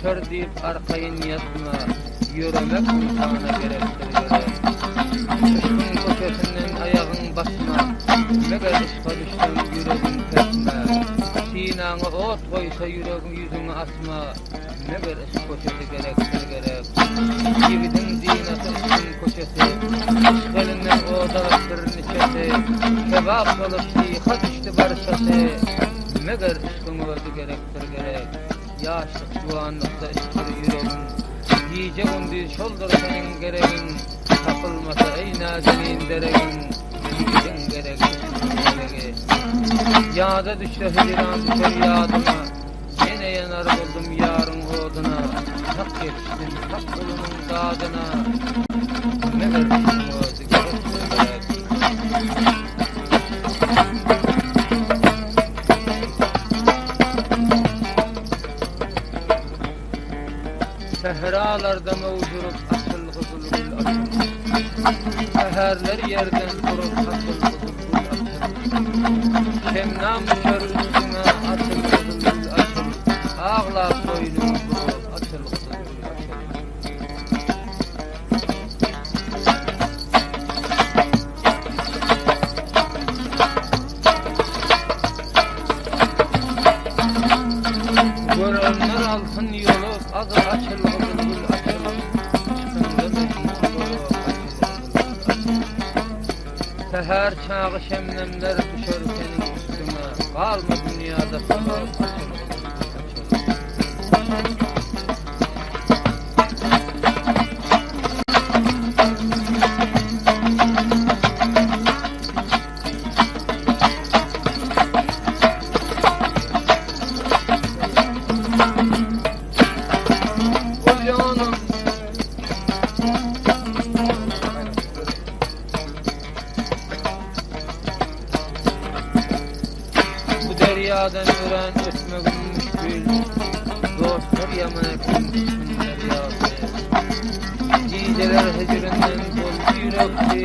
düşer deyip arkayın yatma, yürümek insana gerektir gerek. Aşkın köşesinden ayağın basma, meğer aşka düştün yüreğin kesme. Sinanı ot koysa yüreğin yüzünü asma, meğer aşk köşesi gerektir gerek. Yiğidin zinatı aşkın köşesi, aşk elinden odalık bir niçesi, kebap olup siyha düştü barışası, meğer aşkın özü gerektir gerek. Yaşlık juwanlykda aşkır yüreğin, yiyecek undi şoldur senin gereğin, tapılmasa ey nazenin deregin, gidin gerek gerek. Yada düşse hicran düşer yadıma, yine yanar buldum yarın oduna. Tak yetiştim tak kolunun dadına, meğer aşkın özü gerektir gerek. Sehralarda mevcurup asıl huzurul açıl, seherler yerden durup asıl huzurul açıl. Şemnam düşer üstüne asıl huzurul açıl, ağlar boynum durup asıl huzurul açıl. Görenler altın yolu adı açıl huzurul açıl. Seher çağı şemnemler düşer senin üstüne, kalma dünyada sabah açıl. Deryadan ören ötmegin müşkül, dostlar yaman etmişsin deryası. Gideler hecirinden dolu yürekli,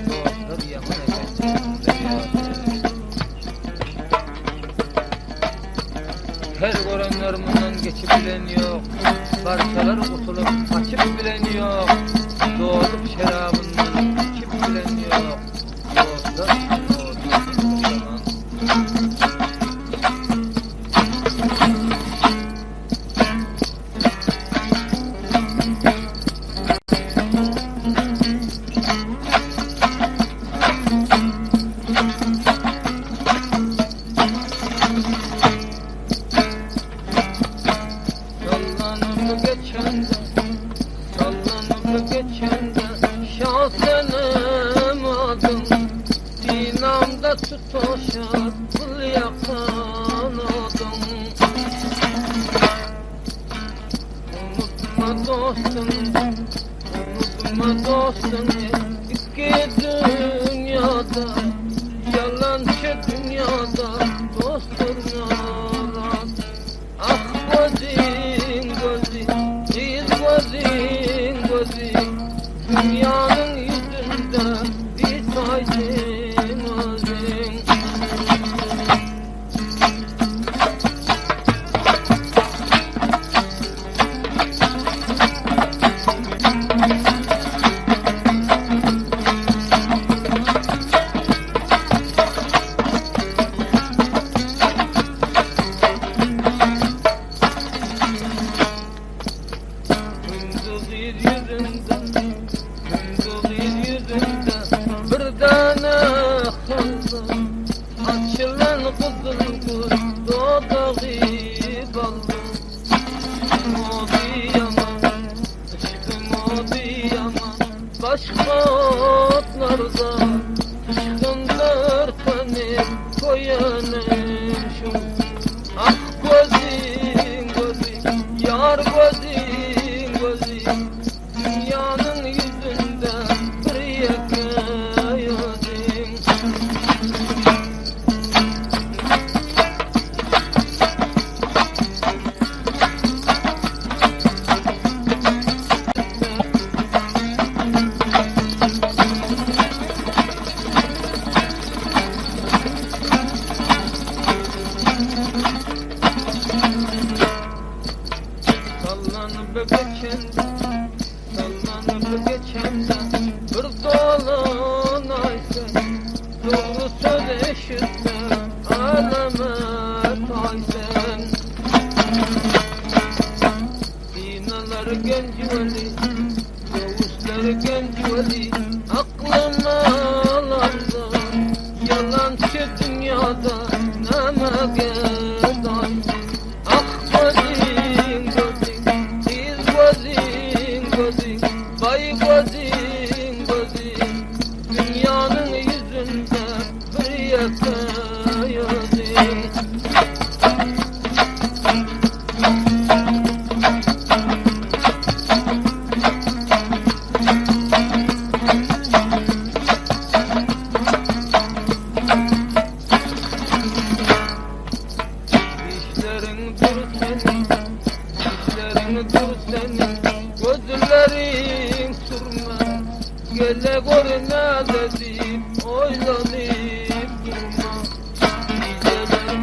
dostlar yaman etmişsin deryası. Her görenler bundan geçip bilen yok, parçalar kutulup açıp bilen yok. Doğulup şerabından içip bilen yok, dostlar yaman. Sallanıp geçende şahsenim adım, dinamda tutuşar kul yakan adım. Unutma dostum, unutma dostum, iki dünyada, yalancı dünyada dostum yalan. Ah gözün gözün, gözün gözün, dünyanın yüzünde bir taydın özün. Bir tane kaldı, açılan kızılgül dodağı baldı. O diyemem, aşkım o diyemem, başka otlarda aşkındır tanır koyanım şu. Ah gözün gözün, yar gözün gözün, dünyanın yüzünde bir yakayodun. Yaşını geçende bir dolunay sen, doğru söz eşitse alamet ay sen. Binalar genciveli, doğuşlar genciveli, aklıma alandı yalancı dünyada neme geday. Ah gözün gözün, biz gözün gözün, vay gözün gözün, dünyanın yüzünde bir yakayadın. Dur senin gözlerin sürme, gele görme dedim oylanıp durma. Geceler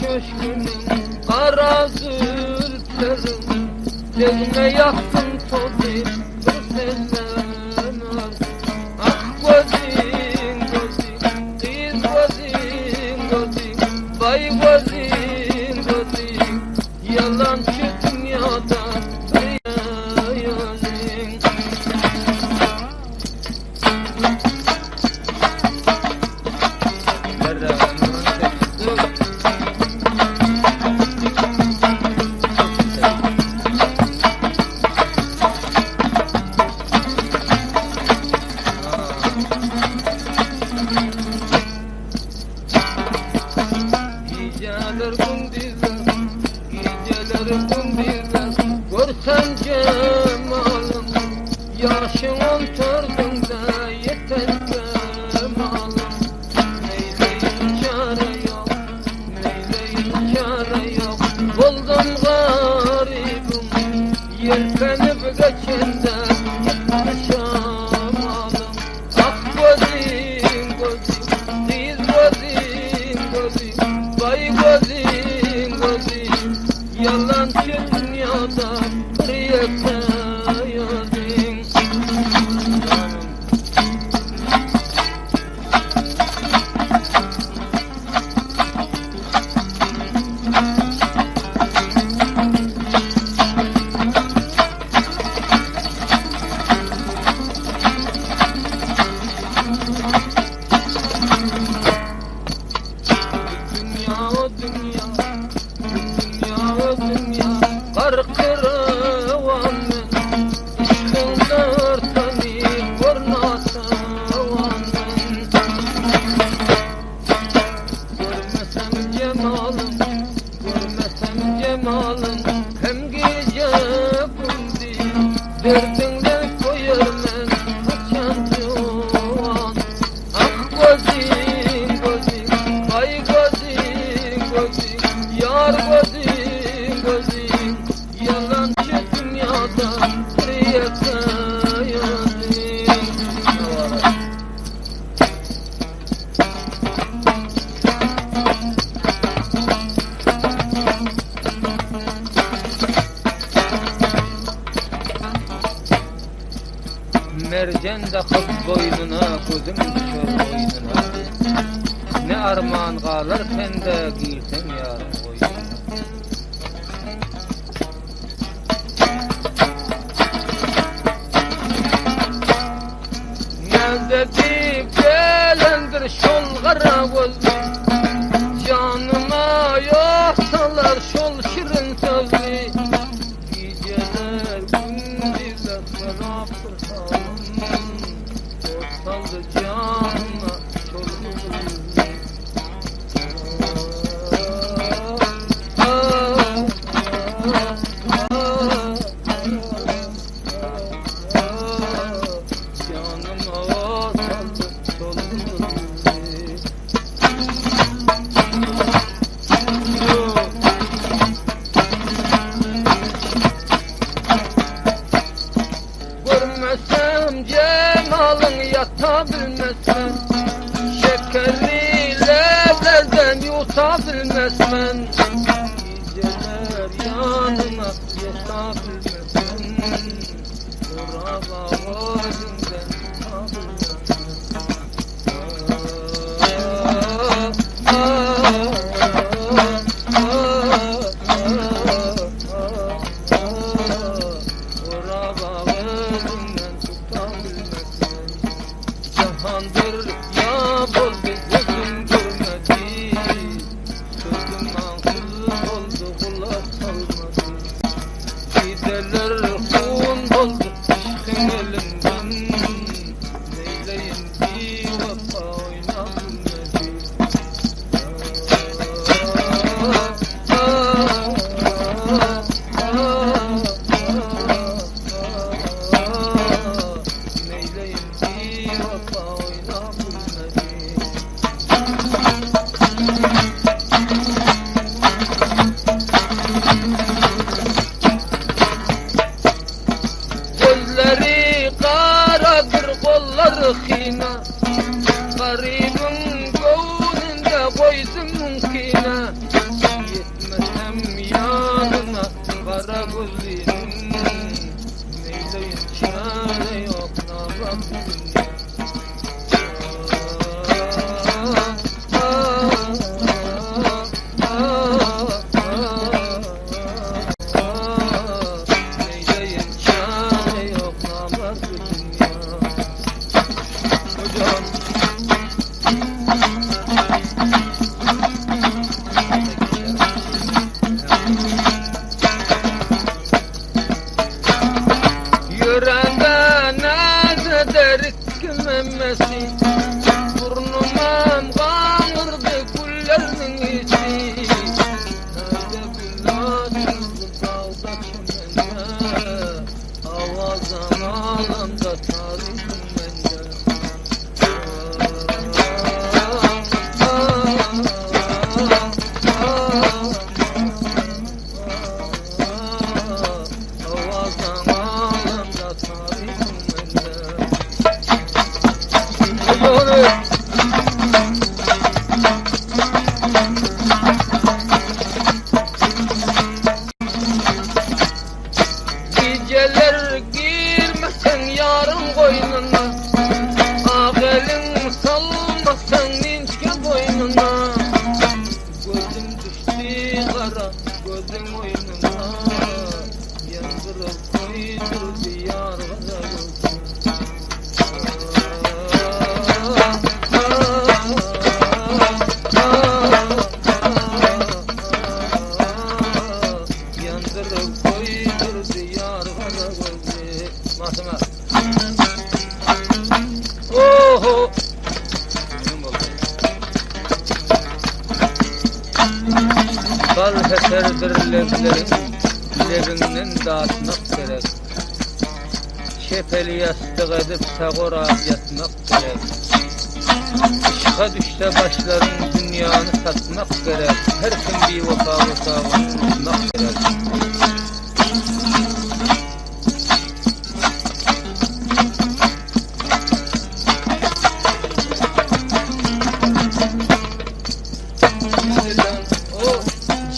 köşkünün kara zülflerin, gözüme yaktın tozu dur senden arzu. Ah gözün gözün, kız gözün gözün, vay gözün gözün, yalancı dünyada hayalin. Geceler gündüzler, geceler gündüzler, görsen cemalım, yaşın 14'ünde yeter kemalım. Neyleyin çare yok, neyleyin çare yok, oldum garibim, yelpenip geçende yeter şamalım. Ah gözüm gözüm, kız gözüm gözüm, vay gözüm gözüm, yalancı dünyada bir yakayadın. Dünya o dünya, dünya o dünya, karkırıvanın, işkındır tanıyıp kornasavanın. Görmesem cemalın, görmesem cemalın, hem gece gündüz, derdinle koyarmen kaçan cuvan. Ah gözüm gözüm, vay gözüm gözüm, yar gözüm gözüm, yalancı dünyada bir yakayadın. Mercan da kız boynuna, gözüm düşer boynuna. Ne armağan kalır sende girsem yarın boynuna. Ne dedi gelendir şol kara gözlü, canıma yoksalar şol şirin sözlü. Geceler gündüzler saraptır salım, saldı canıma çoluğum. Canıma saldı çoluğum. Görmesem cemalın yata bilmezsen, şekerli levlerden yuta bilmezsen, geceler yanına yata bilmezsen. xina garibin gönlünde koydum mümkine yetmesem yanına kara gözlüm neyleyin çare yok nabak dünya neyleyin çare yok nabak dünya hocam yüreğimde nezedir kimemesi burnumam kanırdı güllerinin içi nerede gülladınız dağda çimende avazan alanda tarihim bende avazan alanda tarihim bende geceler girmesen yarın koynuna ağelin salmasan ninçke boynuna gözüm düştü kara gözüm oyununa yandırıp koydur diyar gaza gözüm yandırıp koydur diyar gaza gözüm Masuma oho bal heserdir leblerin lebinden dağıtmak gerek şepeli yastık edip sagora yatmak gerek işka düşte başların dünyanı satmak gerek her kim bir vefağını tutmak gerek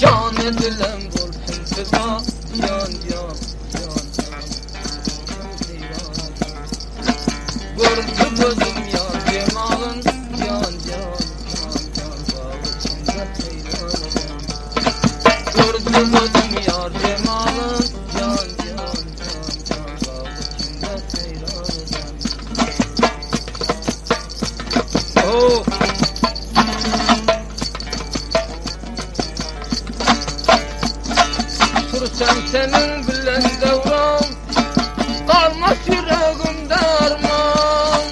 can edilen bulsun feda yan yan yan gördü gözüm yan cemalın yan yan yan bağışında seyran gördü gözüm yar cemalın yan yan yan bağışında seyran oh Tursam senin bilen devran kalmaz yüreğimde arman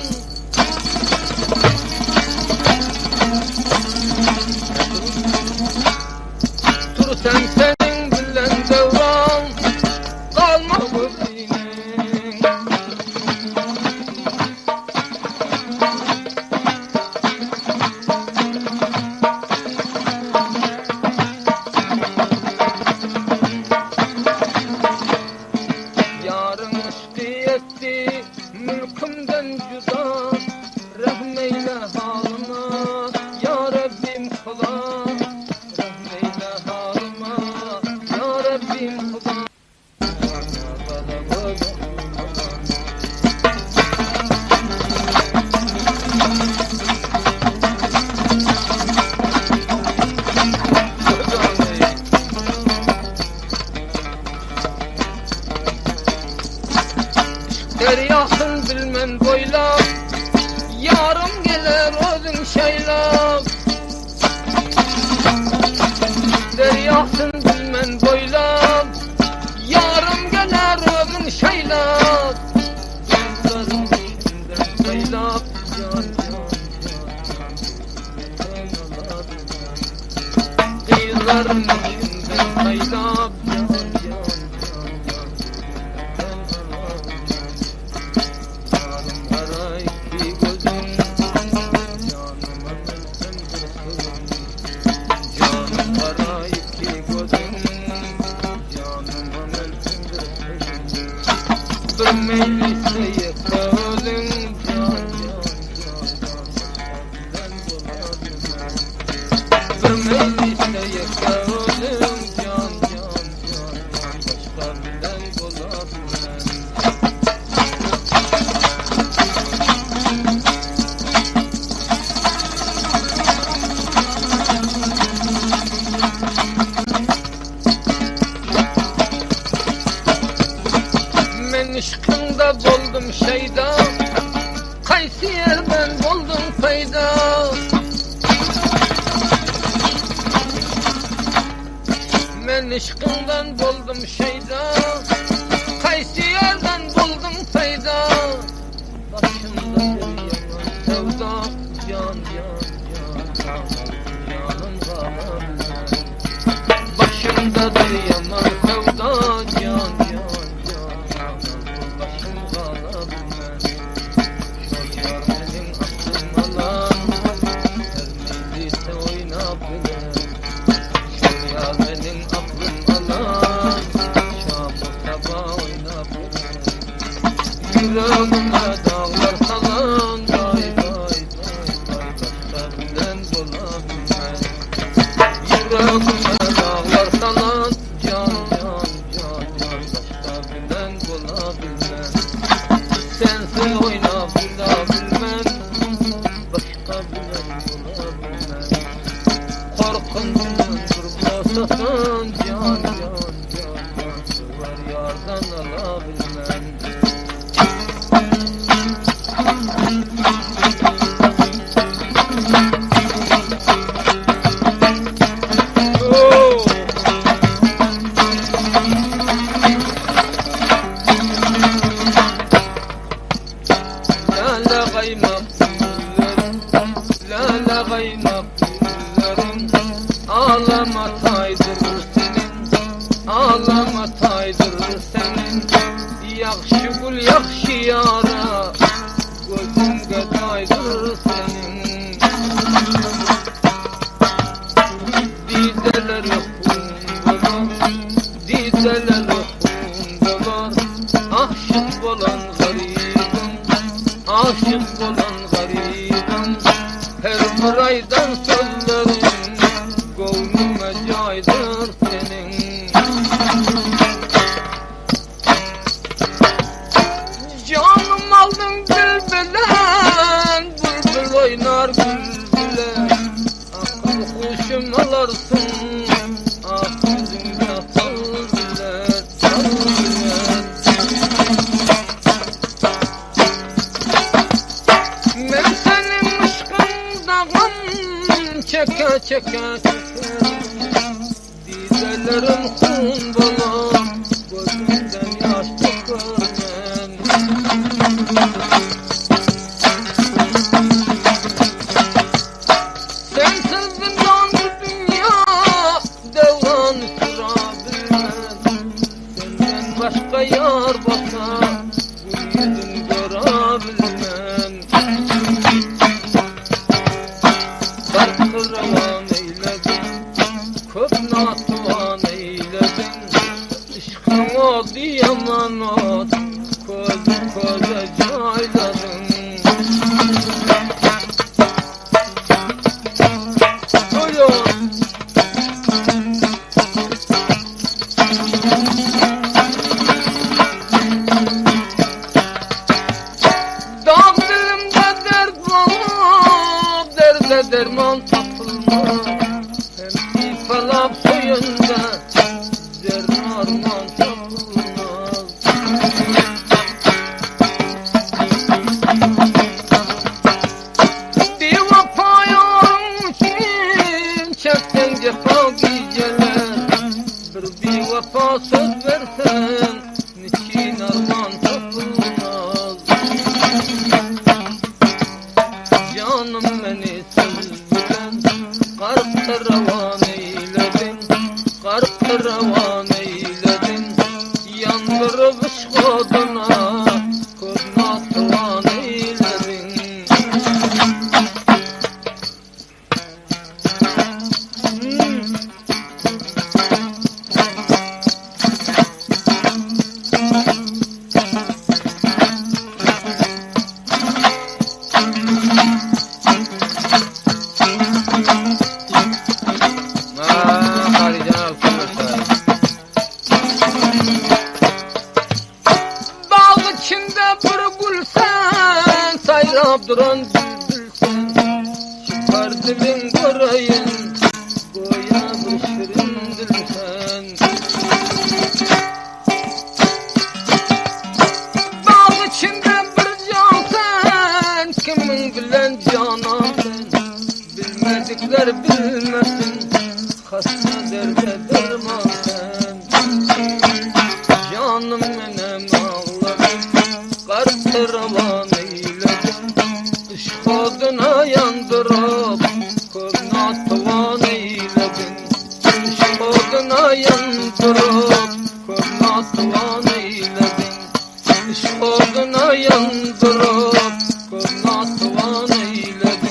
Tursam senin bilen devran kalmaz gözlüğünün yarın üstü etti mülkümden cüda rahmeyle halıma ya Rabbim kula rahmeyle halıma ya Rabbim kula deryasın bilmem boylap yarım gelir özün şeylap deryasın bilmem boylap yarım gelir özün şeylap gözlerim içinden saylap can can can kıyılarım içinden saylap can can bir meclise yeter özün can can Men ışkında buldum şeyda, kaysi yerden buldum fayda. Men ışkından buldum şeyda, kaysi yerden buldum fayda. Başımda bir yaman sevda, can canım kalan. Başımda bir yaman sevda, can başım kalan. Şu yar benim aklım alan, her neyse oynap bilen. Şu yar benim aklım alan, şamı sabah oynap bilen. Yüreğime dağlar salan, vay başka bilen bulamam. Yüreğime dağlar salan, can başka bilen bulabilmem. Sensiz oynap bulabilmem, başka bilen bulabilmem. Korkunçsun durmasasın, can var yardan alabilmem. Lale kaymak güllerim, lale kaymak güllerim. Ağlama taydır senin, ağlama taydır senin. Yakşı gül yakşı yara, gözümge taydır senin. Dizeleri hundalar, dizeleri hundalar. Aşık olan garibim, aşık olan garibim. Her mıraydan sözlerin, gönlüme caydır senin. Canım aldın bülbülen, bülbül oynar bülbüle. Akıl kuşum alarsın, ah yüzümde sağırlar, sağırlar. Ben senin aşkında gam çeke çeke çeke. Dizelerim hun bana, gözümden yaş dökürmen. Sensiz zindandır dünya, devran sürabilmez. Senden başka yar baka, bu yüzün görebilmem. Darkı revan eyledin, köp nasuhan eyledin. sayrab duran bülbülsen, çıkar dilin göreyim, goya bir şirin dilsen. Bağ içinde bir can sen, kimin bilen canan sen, bilmedikler bilmesin, hasta derde derman sen. Canım benim ağlarım, kar ravan eyledim, ışık oduna yandırıp, körna tavan eyledim. Işık oduna yandırıp, körna tavan eyledim. Işık oduna yandırıp, körna tavan eyledim.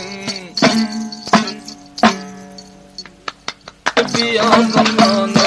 Bir yazamana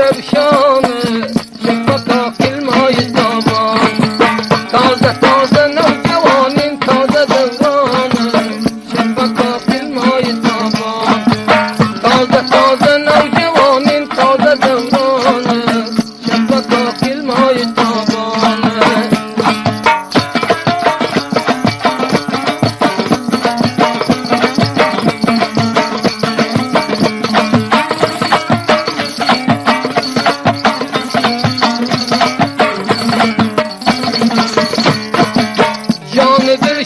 revşanı, şefkat ilmayı zaman. Taze taze navjavanin taze devranı, şefkat ilmayı zaman. Taze taze navjavanin taze devranı, şefkat ilmayı zaman. Canı dil